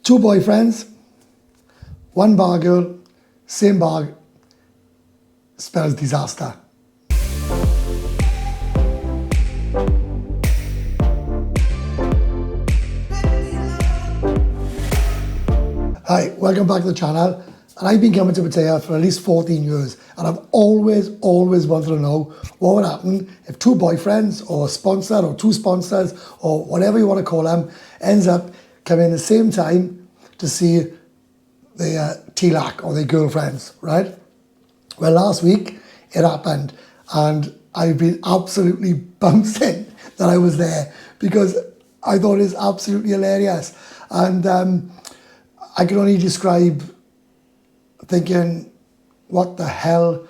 Two boyfriends, one bar girl, same bar, spells disaster. Hi, welcome back to the channel. And I've been coming to Pattaya for at least 14 years. And I've always wanted to know what would happen if two boyfriends or a sponsor or two sponsors or whatever you want to call them ends up coming at the same time to see their tilak or their girlfriends, right? Well, last week it happened and I've been absolutely bouncing that I was there because I thought it's absolutely hilarious. And I can only describe thinking, what the hell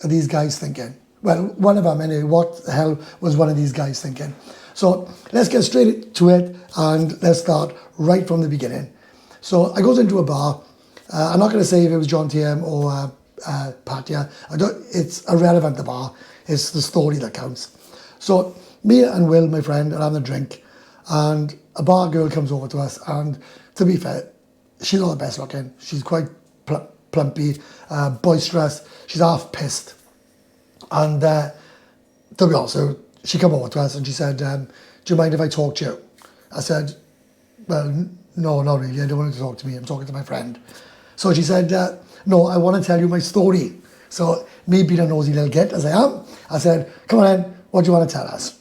are these guys thinking? Well, one of them anyway, what the hell was one of these guys thinking? So let's get straight to it and let's start right from the beginning. So I goes into a bar. I'm not going to say if it was John TM or Pattaya. It's irrelevant, the bar. It's the story that counts. So me and Will, my friend, are having a drink and a bar girl comes over to us, and to be fair, she's not the best looking. She's quite plumpy, boisterous. She's half pissed. And to be honest, so she came over to us and she said, do you mind if I talk to you? I said, well, no, not really. I don't want you to talk to me. I'm talking to my friend. So she said, no, I want to tell you my story. So me being a nosy little git as I am, I said, come on in, what do you want to tell us?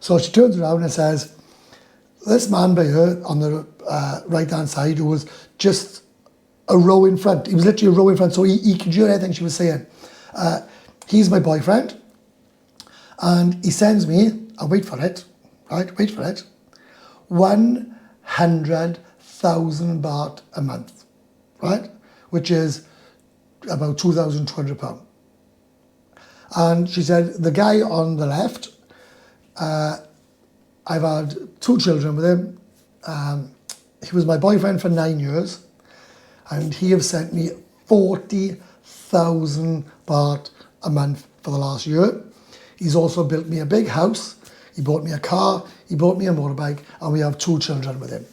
So she turns around and says, this man by her on the right-hand side who was just a row in front. He was literally a row in front, so he could hear everything she was saying. He's my boyfriend, and he sends me, I'll wait for it, right, wait for it, 100,000 baht a month, right, which is about £2,200. And she said, the guy on the left, I've had 2 children with him. He was my boyfriend for 9 years, and he have sent me 40,000 baht a month for the last year. He's also built me a big house. He bought me a car. He bought me a motorbike, and we have 2 children with him.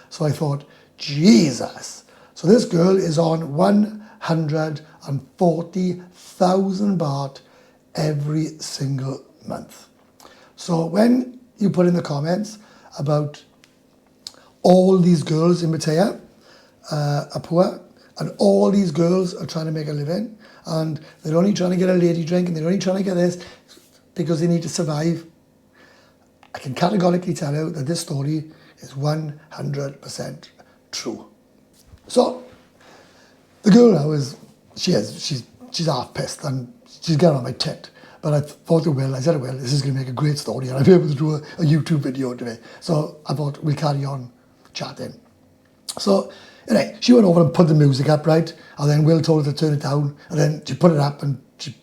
So I thought, Jesus. So this girl is on 140,000 baht every single month. So when you put in the comments about all these girls in Pattaya are poor, and all these girls are trying to make a living, and they're only trying to get a lady drink, and they're only trying to get this because they need to survive, I can categorically tell you that this story is 100% true. So the girl now she's half pissed and she's getting on my tit. But I thought to Will, I said to Will, this is going to make a great story and I'll be able to do a YouTube video today. So I thought we'll carry on chatting. So anyway, she went over and put the music up, right? And then Will told her to turn it down. And then she put it up and she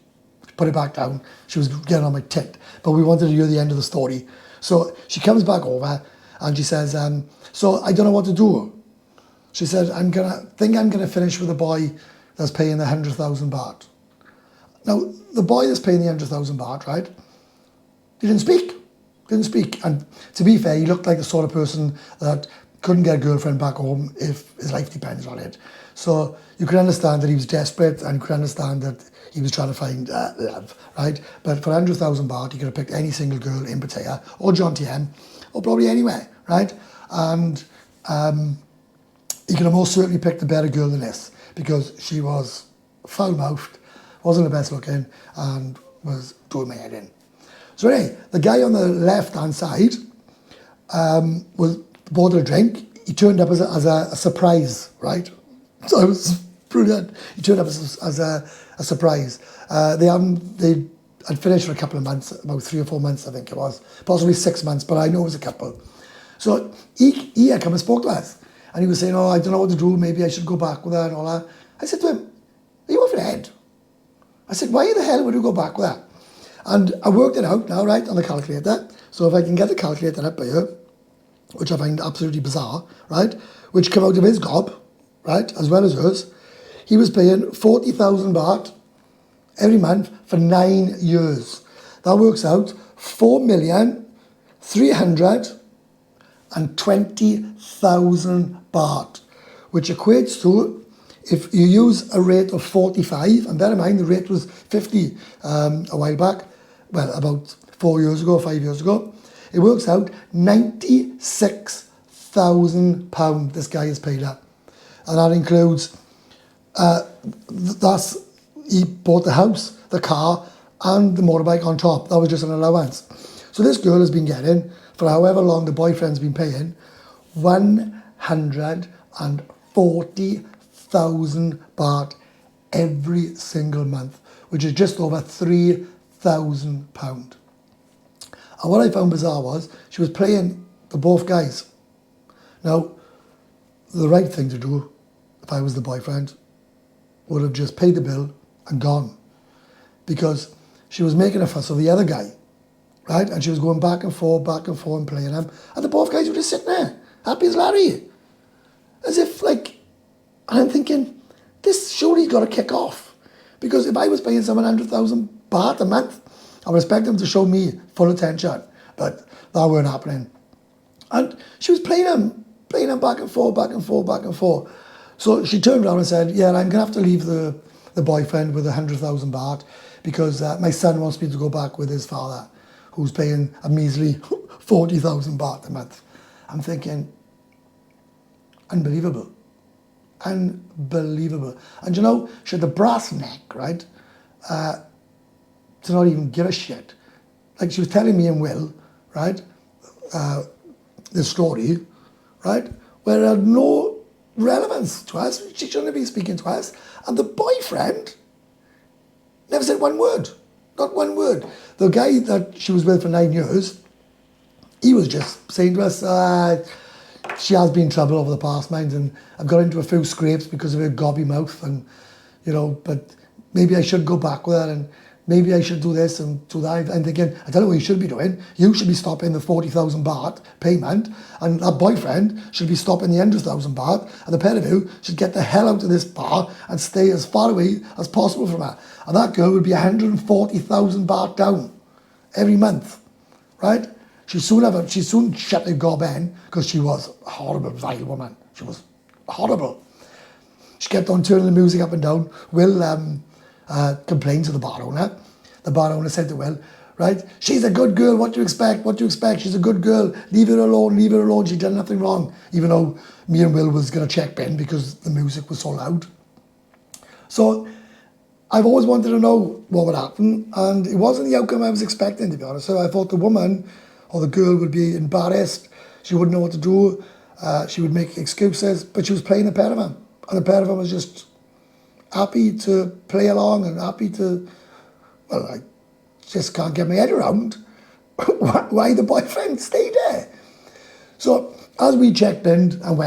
put it back down. She was getting on my tit. But we wanted to hear the end of the story. So she comes back over and she says, so I don't know what to do. She said, I'm going to finish with a boy that's paying the 100,000 baht. Now, the boy that's paying the 100,000 baht, right, he didn't speak. And to be fair, he looked like the sort of person that couldn't get a girlfriend back home if his life depends on it. So you could understand that he was desperate, and you could understand that he was trying to find love, right? But for 100,000 baht, he could have picked any single girl in Pattaya, or John TM, or probably anywhere, right? And he could have most certainly picked a better girl than this, because she was foul-mouthed, wasn't the best looking, and was doing my head in. So anyway, the guy on the left-hand side bought a drink. He turned up as a surprise, right? So it was brilliant. He turned up as a surprise. They had finished for a couple of months, about 3 or 4 months, I think it was. Possibly 6 months, but I know it was a couple. So he had come and spoke to us. And he was saying, oh, I don't know what to do. Maybe I should go back with her and all that. I said to him, are you off your head? I said, why the hell would you go back with that? And I worked it out now, right, on the calculator. So if I can get the calculator up by here, which I find absolutely bizarre, right, which came out of his gob, right, as well as hers, he was paying 40,000 baht every month for 9 years. That works out 4,320,000 baht which equates to, if you use a rate of 45, and bear in mind the rate was 50 a while back, well, about 4 years ago, 5 years ago, it works out £96,000 this guy has paid her. And that includes, he bought the house, the car, and the motorbike on top. That was just an allowance. So this girl has been getting, for however long the boyfriend's been paying, £140,000 baht every single month, which is just over £3,000. And what I found bizarre was, she was paying the both guys. Now, the right thing to do, if I was the boyfriend, would have just paid the bill and gone. Because she was making a fuss of the other guy, right? And she was going back and forth and playing him. And the both guys were just sitting there, happy as Larry. As if, like, and I'm thinking, this surely got to kick off. Because if I was paying someone 100,000 baht a month, I would expect them to show me full attention. But that weren't happening. And she was playing him back and forth. So she turned around and said, yeah, I'm going to have to leave the boyfriend with 100,000 baht because my son wants me to go back with his father, who's paying a measly 40,000 baht a month. I'm thinking, unbelievable. Unbelievable. And you know, she had the brass neck, right, to not even give a shit. Like she was telling me and Will, right, this story, right, where it had no relevance to us. She shouldn't have been speaking to us. And the boyfriend never said one word. Not one word. The guy that she was with for 9 years, he was just saying to us, she has been in trouble over the past, mind, and I've got into a few scrapes because of her gobby mouth, and, you know, but maybe I should go back with her, and maybe I should do this and do that. I'm thinking, I tell you what you should be doing. You should be stopping the 40,000 baht payment, and that boyfriend should be stopping the 100,000 baht, and the pair of you should get the hell out of this bar and stay as far away as possible from her. And that girl would be 140,000 baht down every month, right? She soon shut her gob in because she was a horrible, vile woman. She was horrible. She kept on turning the music up and down. Will complained to the bar owner. The bar owner said to Will, right, she's a good girl, what do you expect? What do you expect? She's a good girl, leave her alone, she's done nothing wrong. Even though me and Will was going to check Ben because the music was so loud. So I've always wanted to know what would happen, and it wasn't the outcome I was expecting, to be honest. So I thought the woman or the girl would be embarrassed, she wouldn't know what to do, she would make excuses, but she was playing the pair of them, and the pair of them was just happy to play along and happy to, well, I just can't get my head around why the boyfriend stayed there. So as we checked in and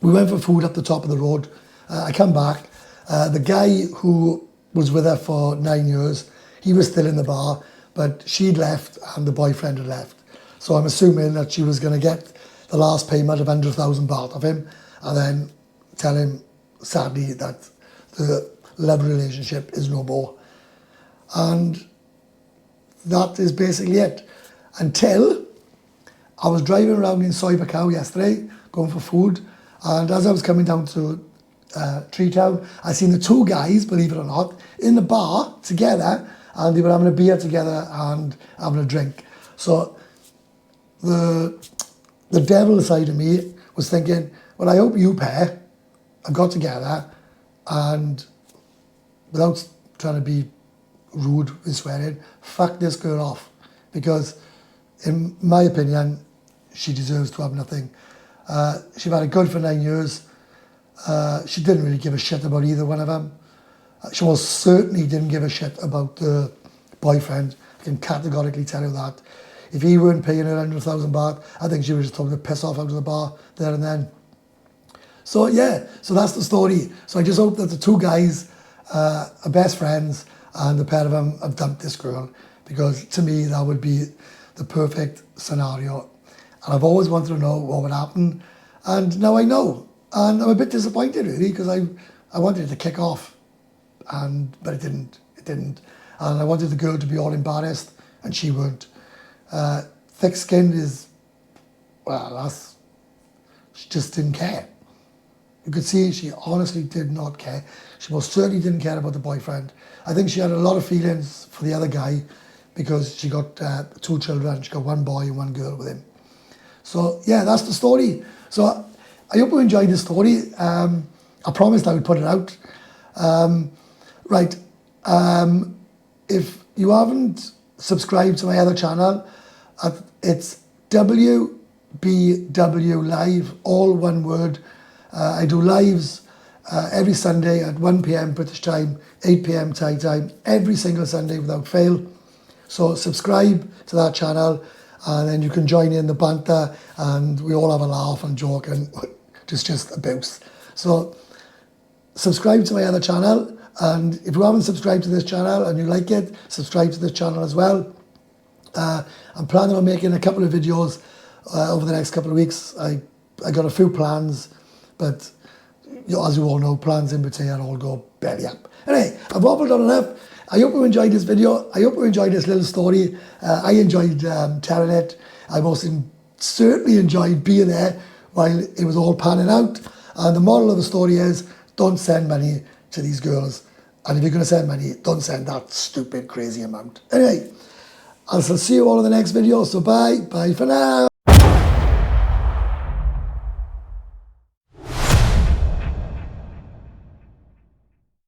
we went for food up the top of the road. I come back, the guy who was with her for 9 years, he was still in the bar, but she'd left and the boyfriend had left. So I'm assuming that she was going to get the last payment of 100,000 baht of him and then tell him, sadly, that the love relationship is no more. And that is basically it. Until I was driving around in Soi Buakhao yesterday, going for food, and as I was coming down to Tree Town, I seen the two guys, believe it or not, in the bar together, and they were having a beer together and having a drink. So the devil side of me was thinking, well, I hope you pair have got together and, without trying to be rude and swearing, fuck this girl off. Because in my opinion, she deserves to have nothing. She had it good for 9 years. She didn't really give a shit about either one of them. She most certainly didn't give a shit about the boyfriend. I can categorically tell you that. If he weren't paying her 100,000 baht, I think she was just told to piss off out of the bar there and then. So yeah, so that's the story. So I just hope that the two guys are best friends and the pair of them have dumped this girl, because to me that would be the perfect scenario. And I've always wanted to know what would happen, and now I know. And I'm a bit disappointed really, because I wanted it to kick off, but it didn't. And I wanted the girl to be all embarrassed, and she weren't. Thick-skinned is, well, she just didn't care. You could see she honestly did not care. She most certainly didn't care about the boyfriend. I think she had a lot of feelings for the other guy because she got 2 children. She got 1 boy and 1 girl with him. So yeah, that's the story. So I hope you enjoyed the story. I promised I would put it out. Right. If you haven't subscribed to my other channel, it's WBW Live, all one word. I do lives every Sunday at 1 p.m. British time, 8 p.m. Thai time, every single Sunday without fail. So subscribe to that channel and then you can join in the banter and we all have a laugh and joke and just abuse. So subscribe to my other channel, and if you haven't subscribed to this channel and you like it, subscribe to this channel as well. I'm planning on making a couple of videos over the next couple of weeks. I got a few plans, but as you all know, plans in between all go belly up. Anyway, I've waffled on enough. I hope you enjoyed this video. I hope you enjoyed this little story. I enjoyed telling it. I most certainly enjoyed being there while it was all panning out. And the moral of the story is, don't send money to these girls. And if you're going to send money, don't send that stupid, crazy amount. Anyway, I'll see you all in the next video. So bye. Bye for now.